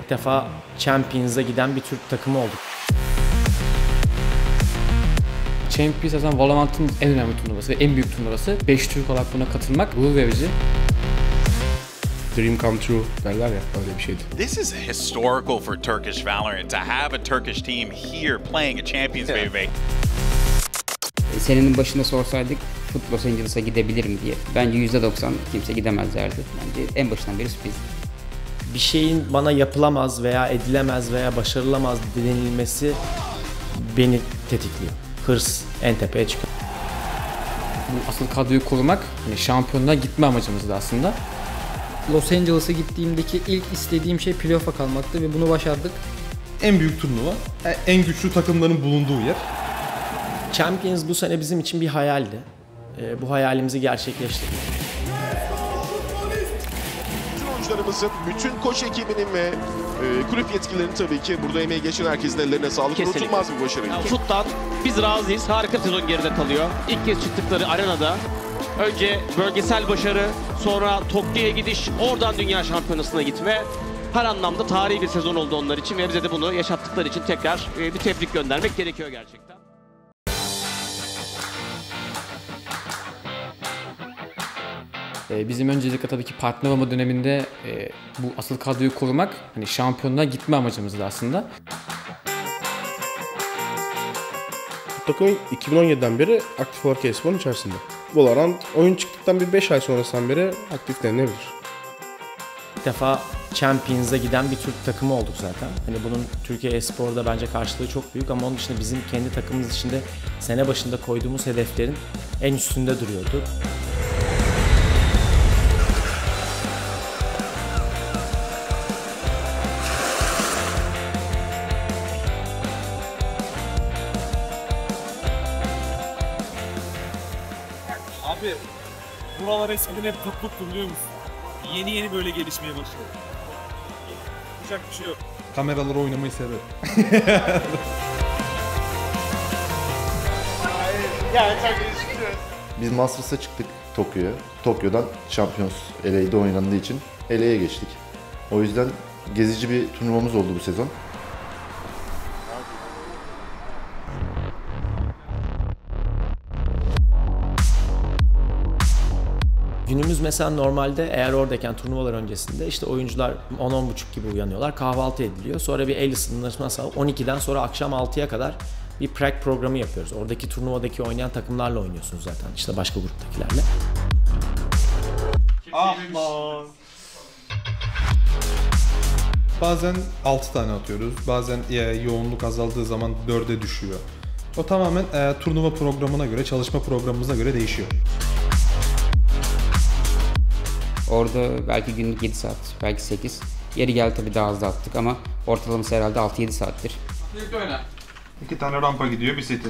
İlk defa Champions'a giden bir Türk takımı olduk. Champions zaten Valorant'ın en önemli turnuvası ve en büyük turnuvası. 5 Türk olarak buna katılmak gurur verici. Dream come true derler ya, öyle bir şeydi. This is historical for Turkish Valorant to have a Turkish team here playing a Champions baby. Senenin başında sorsaydık Los Angeles'a gidebilir mi diye. Bence %90 kimse gidemez derdi. Bence en başından beri sürpriz. Bir şeyin bana yapılamaz veya edilemez veya başarılamaz denilmesi beni tetikliyor. Hırs en tepeye çıkıyor. Bu asıl kadroyu korumak, hani şampiyonluğa gitme amacımızdı aslında. Los Angeles'a gittiğimdeki ilk istediğim şey playoff'a kalmaktı ve bunu başardık. En büyük turnuva, en güçlü takımların bulunduğu yer. Champions bu sene bizim için bir hayaldi. Bu hayalimizi gerçekleştirdik. Bütün oyuncularımızın, bütün koç ekibinin ve kulüp yetkililerinin tabii ki burada emeği geçen herkesin ellerine sağlık. Kesinlikle. Unutulmaz bir başarı. Fut'tan biz razıyız. Harika sezon geride kalıyor. İlk kez çıktıkları arenada önce bölgesel başarı, sonra Tokyo'ya gidiş, oradan Dünya Şampiyonası'na gitme. Her anlamda tarihi bir sezon oldu onlar için ve bize de bunu yaşattıkları için tekrar bir tebrik göndermek gerekiyor gerçekten. Bizim öncelikle tabii ki partner olma döneminde bu asıl kadroyu korumak, hani şampiyonluğa gitme amacımızdı aslında. Takım 2017'den beri aktif olarak e-sporun içerisinde. Valorant oyun çıktıktan bir 5 ay sonrasından beri aktif denilebilir. İlk defa Champions'a giden bir Türk takımı olduk zaten. Hani bunun Türkiye e-sporda bence karşılığı çok büyük ama onun dışında bizim kendi takımımız içinde sene başında koyduğumuz hedeflerin en üstünde duruyordu. Abi buralar eskiden hep topluluktu biliyor musun? Yeni böyle gelişmeye başladı. Yapacak bir şey yok. Kameralara oynamayı severim. Biz Masters'a çıktık Tokyo'ya. Tokyo'dan Champions LA'de oynandığı için LA'ye geçtik. O yüzden gezici bir turnuvamız oldu bu sezon. Günümüz mesela normalde eğer oradayken turnuvalar öncesinde işte oyuncular 10-10.30 gibi uyanıyorlar, kahvaltı ediliyor. Sonra bir el ısınma sağlayıp 12'den sonra akşam 6'ya kadar bir prep programı yapıyoruz. Oradaki turnuvadaki oynayan takımlarla oynuyorsunuz zaten, işte başka gruptakilerle. Aman. Bazen 6 tane atıyoruz, bazen yoğunluk azaldığı zaman 4'e düşüyor. O tamamen turnuva programına göre, çalışma programımıza göre değişiyor. Orada belki günlük 7 saat, belki 8. Yeri geldi tabii daha hızlı attık ama ortalaması herhalde 6-7 saattir. 2 tane rampa gidiyor, bir seti.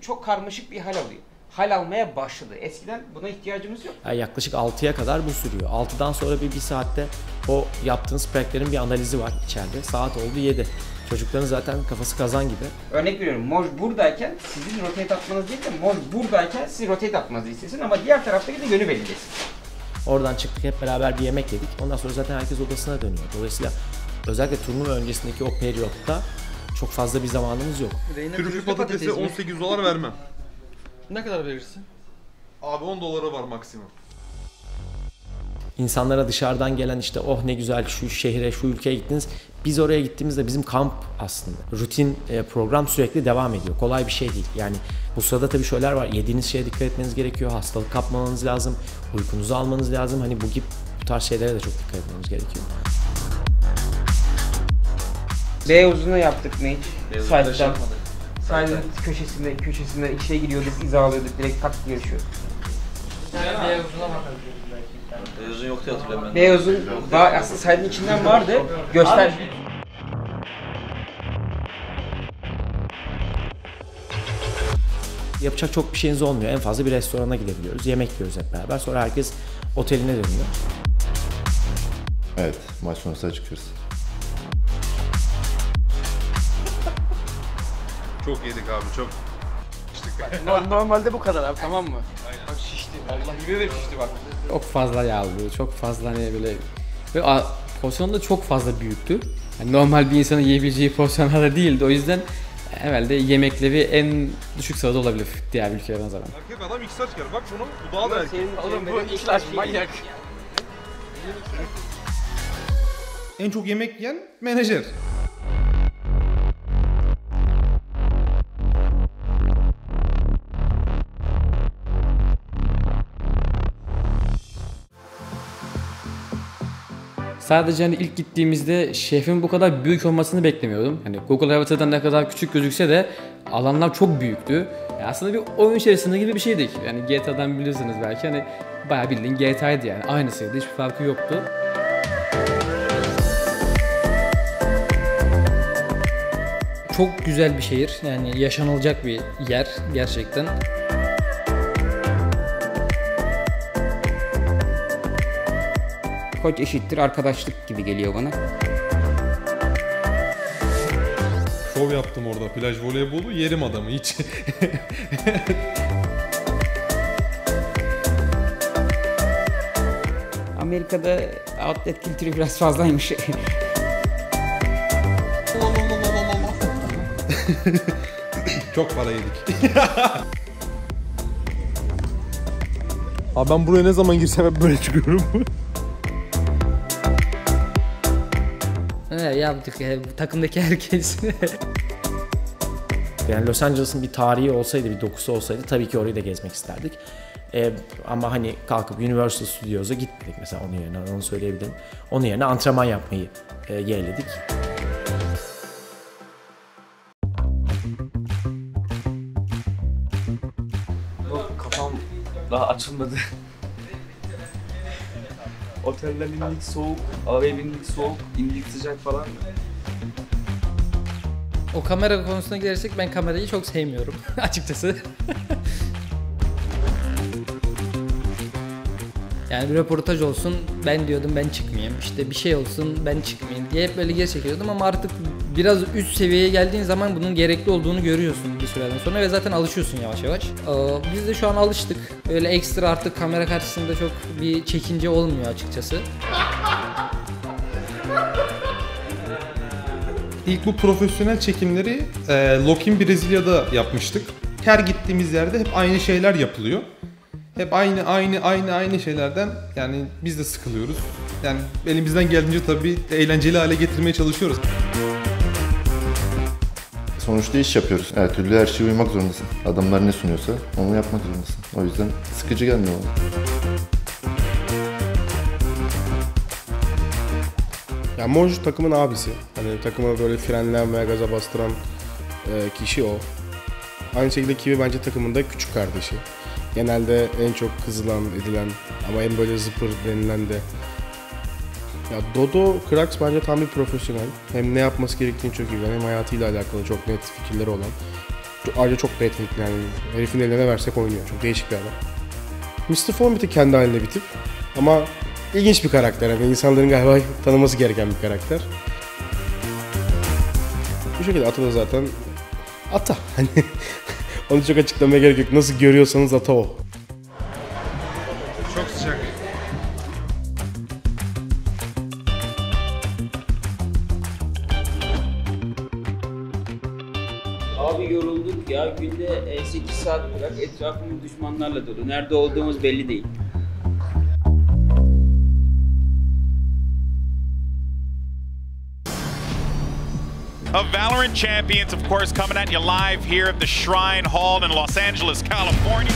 Çok karmaşık bir hal alıyor. Hal almaya başladı. Eskiden buna ihtiyacımız yok. Yani yaklaşık 6'ya kadar bu sürüyor. 6'dan sonra bir saatte o yaptığınız preplerin bir analizi var içeride. Saat oldu 7. Çocukların zaten kafası kazan gibi. Örnek veriyorum, Moj buradayken sizin rotate atmanız değil de Moj buradayken siz rotate atmanızı istesin ama diğer taraftaki de yönü belirlesin. Oradan çıktık, hep beraber bir yemek yedik. Ondan sonra zaten herkes odasına dönüyor. Dolayısıyla özellikle turnuva öncesindeki o periyotta çok fazla bir zamanımız yok. Türlü patatesi $18 vermem. Ne kadar verirsin? Abi $10 var maksimum. İnsanlara dışarıdan gelen işte oh ne güzel şu şehre, şu ülkeye gittiniz. Biz oraya gittiğimizde bizim kamp aslında. Rutin program sürekli devam ediyor. Kolay bir şey değil. Yani bu sırada tabii şeyler var. Yediğiniz şeye dikkat etmeniz gerekiyor. Hastalık kapmamanız lazım. Uykunuzu almanız lazım. Hani bu tarz şeylere de çok dikkat etmemiz gerekiyor. B uzuna yaptık mı hiç? Side'dan. Side'ın köşesinde içine giriyorduk, izalıyorduk, direkt tak yarışıyorduk. B uzuna bakalım. Uzun yok diye hatırlıyorum ben. B uzun daha aslında side'ın içinden vardı. Göster. Yapacak çok bir şeyiniz olmuyor. En fazla bir restorana gidebiliyoruz. Yemek yiyoruz hep beraber. Sonra herkes oteline dönüyor. Evet, maç sonrası çıkıyoruz. Çok yedik abi, çok. Normalde bu kadar abi, tamam mı? Aynen. Bak şişti. Allah gibi de şişti bak. Çok fazla yağlı, çok fazla hani böyle ve porsiyonu da çok fazla büyüktü. Yani normal bir insanın yiyebileceği porsiyonlarda değildi. O yüzden herhalde yemekleri en düşük sırada olabilir diğer ülkelere nazaran. Erkek adam X-Large yer. Bak bunun dudağı da erkek. Oğlum bu X-Large manyak. En çok yemek yiyen menajer. Sadece hani ilk gittiğimizde şehrin bu kadar büyük olmasını beklemiyordum. Hani Google haritadan ne kadar küçük gözükse de alanlar çok büyüktü. Yani aslında bir oyun içerisinde gibi bir şeydik. Yani GTA'dan bilirsiniz belki, hani bayağı bildiğin GTA'ydı yani. Aynısıydı, hiçbir farkı yoktu. Çok güzel bir şehir. Yani yaşanılacak bir yer gerçekten. Koç eşittir arkadaşlık gibi geliyor bana. Şov yaptım orada. Plaj voleybolu yerim adamı hiç. Amerika'da outlet kültürü biraz fazlaymış. Çok para yedik. Abi ben buraya ne zaman girsem hep böyle çıkıyorum. Yaptık takımdaki herkes. Yani Los Angeles'ın bir tarihi olsaydı, bir dokusu olsaydı tabii ki orayı da gezmek isterdik. Ama hani kalkıp Universal Studios'a gitmedik mesela, onun yerine, onu söyleyebilirim. Onun yerine antrenman yapmayı yeğledik. Yok, kafam daha açılmadı. Otelden indik soğuk, arabaya bindik soğuk, indik sıcak falan. O kamera konusuna gelirsek ben kamerayı çok sevmiyorum açıkçası. Yani bir röportaj olsun ben diyordum ben çıkmayayım, işte bir şey olsun ben çıkmayayım diye hep böyle geri çekiyordum ama artık biraz üst seviyeye geldiğin zaman bunun gerekli olduğunu görüyorsun bir süreden sonra ve zaten alışıyorsun yavaş yavaş. Biz de şu an alıştık. Öyle ekstra artık kamera karşısında çok bir çekince olmuyor açıkçası. İlk bu profesyonel çekimleri Lokin Brezilya'da yapmıştık. Her gittiğimiz yerde hep aynı şeyler yapılıyor. Hep aynı şeylerden yani biz de sıkılıyoruz. Yani elimizden geldiğince tabii eğlenceli hale getirmeye çalışıyoruz. Sonuçta iş yapıyoruz. Her türlü her şeye uymak zorundasın. Adamlar ne sunuyorsa onu yapmak zorundasın. O yüzden sıkıcı gelmiyor bana. Ya Moj takımın abisi. Hani takıma böyle frenleyen veya gaza bastıran kişi o. Aynı şekilde Kiwi bence takımında küçük kardeşi. Genelde en çok kızılan, edilen ama en böyle zıpır denilen de. Ya Dodo Krax bence tam bir profesyonel. Hem ne yapması gerektiğini çok iyi bilen, hem hayatıyla alakalı çok net fikirleri olan. Ayrıca çok da yetenekli yani. Herifin eline versek oynuyor. Çok değişik bir adam. Mr. Fombit de kendi halinde bir tip. Ama ilginç bir karakter. Yani insanların galiba tanıması gereken bir karakter. Bu şekilde Ata da zaten Ata. Hani onu çok açıklamaya gerek yok. Nasıl görüyorsanız Ata o. Çok sıcak. Abi yorulduk ya. Günde 8 saat bırak. Etrafımız düşmanlarla dolu. Nerede olduğumuz belli değil. Of Valorant Champions, of course, coming at you live here at the Shrine Hall in Los Angeles, California.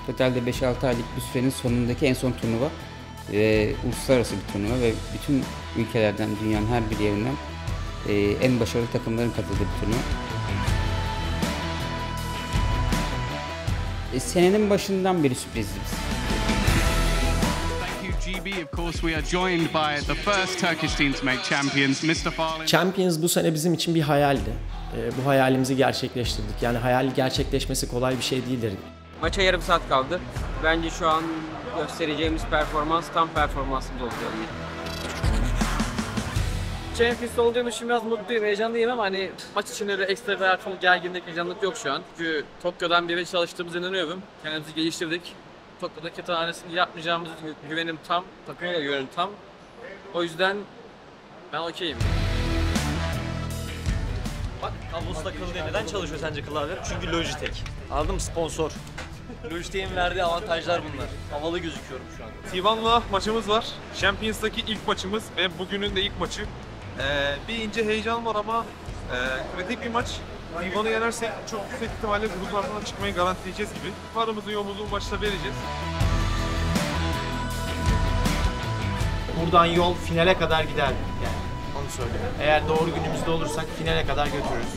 Totalde 5-6 aylık bir sürenin sonundaki en son turnuva ve uluslararası bir turnuva ve bütün ülkelerden, dünyanın her bir yerinden en başarılı takımların katıldığı bir turnuva. Senenin başından beri sürprizdi biz. Champions bu sene bizim için bir hayaldi. Bu hayalimizi gerçekleştirdik. Yani hayal gerçekleşmesi kolay bir şey değildir. Maça yarım saat kaldı. Bence şu an göstereceğimiz performans tam performansımız oldu. Champions olduğum için biraz mutluyum, heyecanlıyım ama hani maç için öyle ekstra bir hayatım gerginlik, heyecanlık yok şu an. Çünkü Tokyo'dan beri çalıştığımıza inanıyorum. Kendimizi geliştirdik. Tokyo'daki tanesini yapmayacağımız güvenim tam, takıma da güvenim tam. O yüzden ben okeyim. Bak kablosu takılı diye neden çalışıyor sence klavye? Çünkü Logitech. Anladın mı? Sponsor. Logitech'in verdiği avantajlar bunlar. Havalı gözüküyorum şu an. T1'la maçımız var. Champions'daki ilk maçımız ve bugünün de ilk maçı. Bir ince heyecan var ama kritik bir maç. T1'ı yenersek çok yüksek ihtimalle gruplardan çıkmayı garantileyeceğiz gibi. Varımızı yoğumuzu bu maçta vereceğiz. Buradan yol finale kadar gider yani. Onu söyleyeyim. Eğer doğru günümüzde olursak finale kadar götürürüz.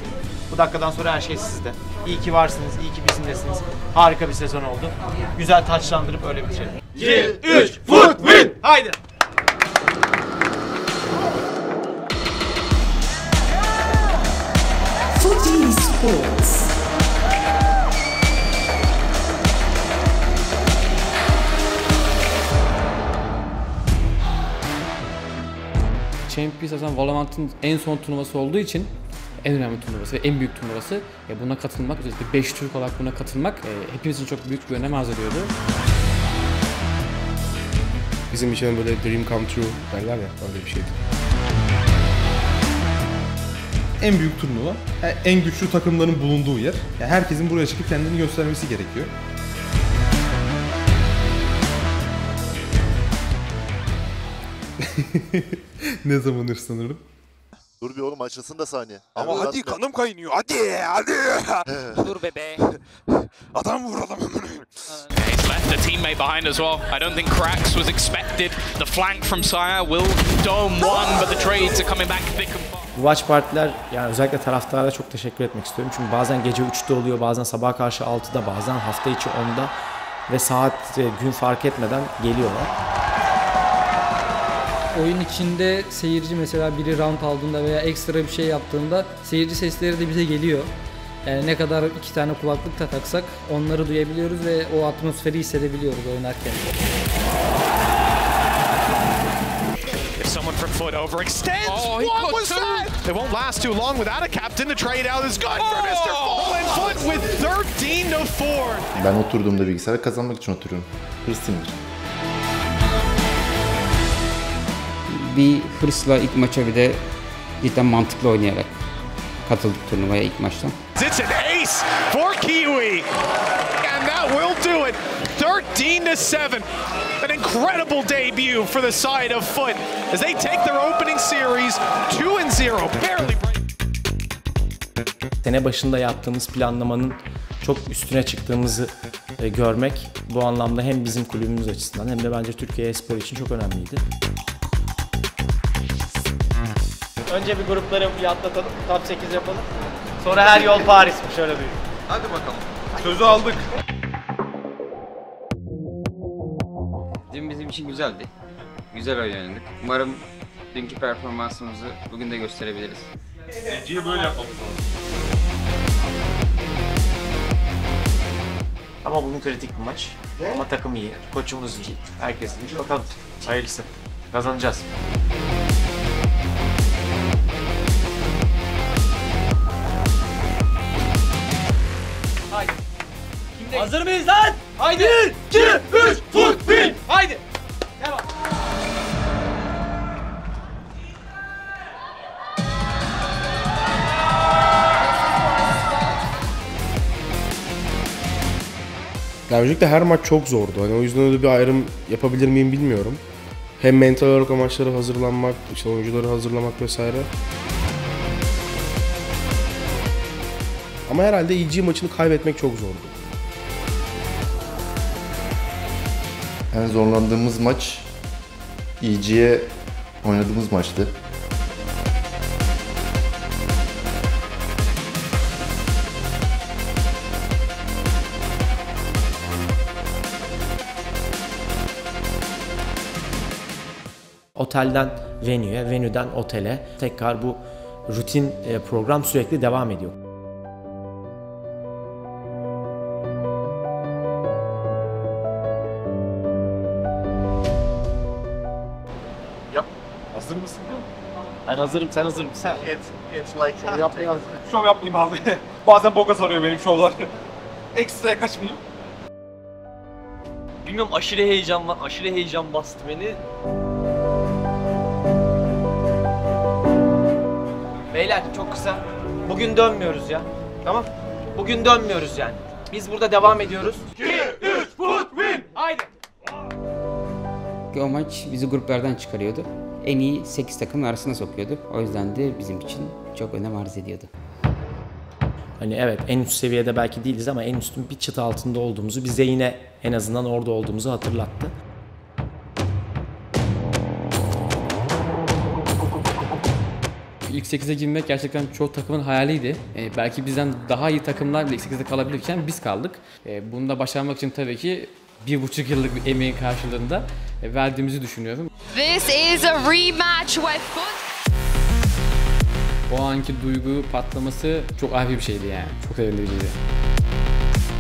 Bu dakikadan sonra her şey sizde. İyi ki varsınız, iyi ki bizimlesiniz. Harika bir sezon oldu. Güzel taçlandırıp öyle bitirelim. 2, 3, Foot Win! Haydi! Footy Sports. Champions zaten Valorant'ın en son turnuvası olduğu için en önemli turnuvası ve en büyük turnuvası. Buna katılmak, özellikle 5 Türk olarak buna katılmak hepimiz için çok büyük bir önem arz ediyordu. Bizim için böyle dream come true derler ya, öyle bir şeydi. En büyük turnuva, en güçlü takımların bulunduğu yer. Yani herkesin buraya çıkıp kendini göstermesi gerekiyor. Ne zaman hırslanırım? Dur bir oğlum, açılsın da saniye. Ama hadi kanım kaynıyor. Hadi. Dur bebe. Adam vur adamı. He's left a teammate behind as well. I don't think cracks was expected. The flank from Sire will dome one, but the trades are coming back thick and fast. Bu watch partiler, yani özellikle taraftara çok teşekkür etmek istiyorum. Çünkü bazen gece 3'te oluyor, bazen sabah karşı 6'da, bazen hafta içi 10'da ve saat, gün fark etmeden geliyorlar. Oyun içinde seyirci mesela biri round aldığında veya ekstra bir şey yaptığında seyirci sesleri de bize geliyor. Yani ne kadar 2 tane kulaklık da taksak onları duyabiliyoruz ve o atmosferi hissedebiliyoruz oynarken. If someone from Foot overextends, what was that? It won't last too long without a captain. The trade out is good for Mr. Fallen Foot with 13-4. Ben oturduğumda bilgisayara kazanmak için oturuyorum. Hırslıyımdır. Bir hırsla ilk maça bir de cidden mantıklı oynayarak katıldık turnuvaya ilk maçtan. It's an ace for Kiwi. And that will do it. 13-7. An incredible debut for the side of Foot as they take their opening series 2-0. Barely. Sene başında yaptığımız planlamanın çok üstüne çıktığımızı görmek bu anlamda hem bizim kulübümüz açısından hem de bence Türkiye e-spor için çok önemliydi. Önce bir grupları bir atlatalım, top 8 yapalım. Sonra her yol Paris'miş, öyle duyuyorum. Hadi bakalım. Sözü aldık. Dün bizim için güzeldi. Güzel oynadık. Umarım dünkü performansımızı bugün de gösterebiliriz. Seyirciye böyle yapmamız lazım. Ama bugün kritik bir maç. Ama takım iyi, koçumuz iyi, herkes iyi. Bakalım, hayırlısı. Kazanacağız. Haydi. Hazır mıyız lan? Haydi. 1, 2, 3, Foot Win. Haydi. Devam. Yani öncelikle her maç çok zordu. Hani o yüzden öyle bir ayrım yapabilir miyim bilmiyorum. Hem mental olarak o maçlara hazırlanmak, işte oyuncuları hazırlamak vesaire. Ama herhalde EG maçını kaybetmek çok zordu. En zorlandığımız maç EG'ye oynadığımız maçtı. Otelden venue'ye, venue'den otele tekrar bu rutin program sürekli devam ediyor. Yap. Hazır mısın? Ben hazırım, sen hazır mısın? Şov yapmayayım abi. Bazen boka sarıyor benim şovlar. Ekstraya kaçmayayım. Bilmiyorum, aşırı heyecan var. Aşırı heyecan bastı beni. Beyler çok kısa. Bugün dönmüyoruz ya. Tamam? Bugün dönmüyoruz yani. Biz burada devam ediyoruz. 2, 3, put, win! Haydi. O maç bizi gruplardan çıkarıyordu. En iyi 8 takımın arasına sokuyordu. O yüzden de bizim için çok önem arz ediyordu. Hani evet en üst seviyede belki değiliz ama en üstün bir çıta altında olduğumuzu, bize yine en azından orada olduğumuzu hatırlattı. İlk 8'e girmek gerçekten çoğu takımın hayaliydi. Belki bizden daha iyi takımlar bile ilk 8'de kalabilirken biz kaldık. Bunu da başarmak için tabii ki 1,5 yıllık bir emeğin karşılığında verdiğimizi düşünüyorum. This is a rematch with O anki duygu patlaması çok ayrı bir şeydi yani. Çok sevindiriciydi.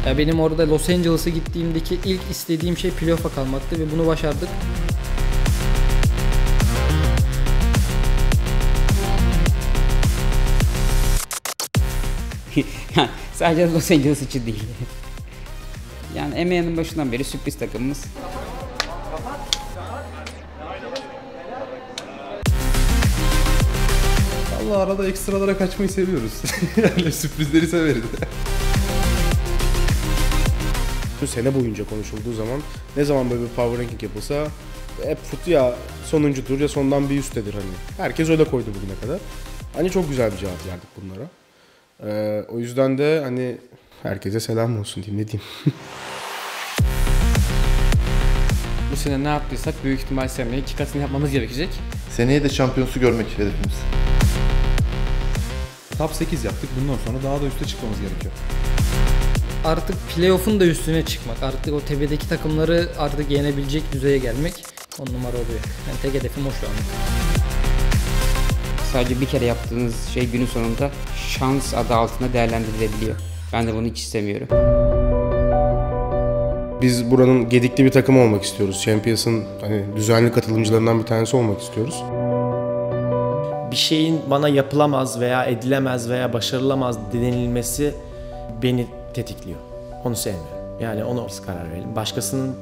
Ya benim orada Los Angeles'a gittiğimdeki ilk istediğim şey playoff'a kalmaktı ve bunu başardık. Sadece Los Angeles için değil. Yani emeğinin başından beri sürpriz takımımız. Vallahi arada ekstralara kaçmayı seviyoruz. Yani sürprizleri severiz. Bu sene boyunca konuşulduğu zaman ne zaman böyle bir power ranking yapılsa hep Fut ya sonuncudur ya sondan bir üsttedir hani. Herkes öyle koydu bugüne kadar. Hani çok güzel bir cevap verdik bunlara. O yüzden de hani herkese selam olsun diyeyim, ne diyeyim. Bu sene ne yaptıysak büyük ihtimal seneye 2 katını yapmamız gerekecek. Seneye de şampiyonsu görmek hedefimiz. Top 8 yaptık. Bundan sonra daha da üste çıkmamız gerekiyor. Artık playoff'un da üstüne çıkmak. Artık o tepedeki takımları artık yenebilecek düzeye gelmek 10 numara oluyor. Yani tek hedefim o şu an. Sadece bir kere yaptığınız şey günün sonunda şans adı altında değerlendirilebiliyor. Ben de bunu hiç istemiyorum. Biz buranın gedikli bir takım olmak istiyoruz. Champions'ın hani düzenli katılımcılarından bir tanesi olmak istiyoruz. Bir şeyin bana yapılamaz veya edilemez veya başarılamaz denilmesi beni tetikliyor. Onu sevmiyorum. Yani ona biz karar verelim. Başkasının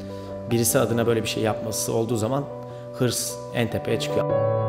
birisi adına böyle bir şey yapması olduğu zaman hırs en tepeye çıkıyor.